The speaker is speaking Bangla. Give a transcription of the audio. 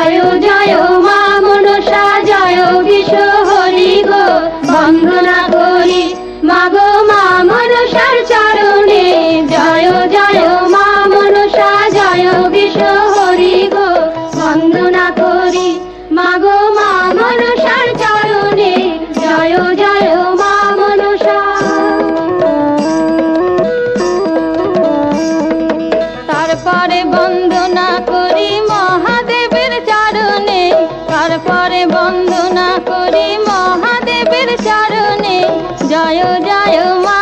জয় জয় মা মনসা জয় বিশ্ব হরি গো বন্দনা করি মাগো মা মনসার চরণে জয় জয় মা মনসা জয় বিশ্ব হরি গো বন্দনা করি মাগো মা মনসার চরণে জয় জয় মা মনসা। তারপরে বন্দনা করি মহাদেবের চরণে, তারপরে বন্দনা করি মহাদেবের চরণে জয় জয় মা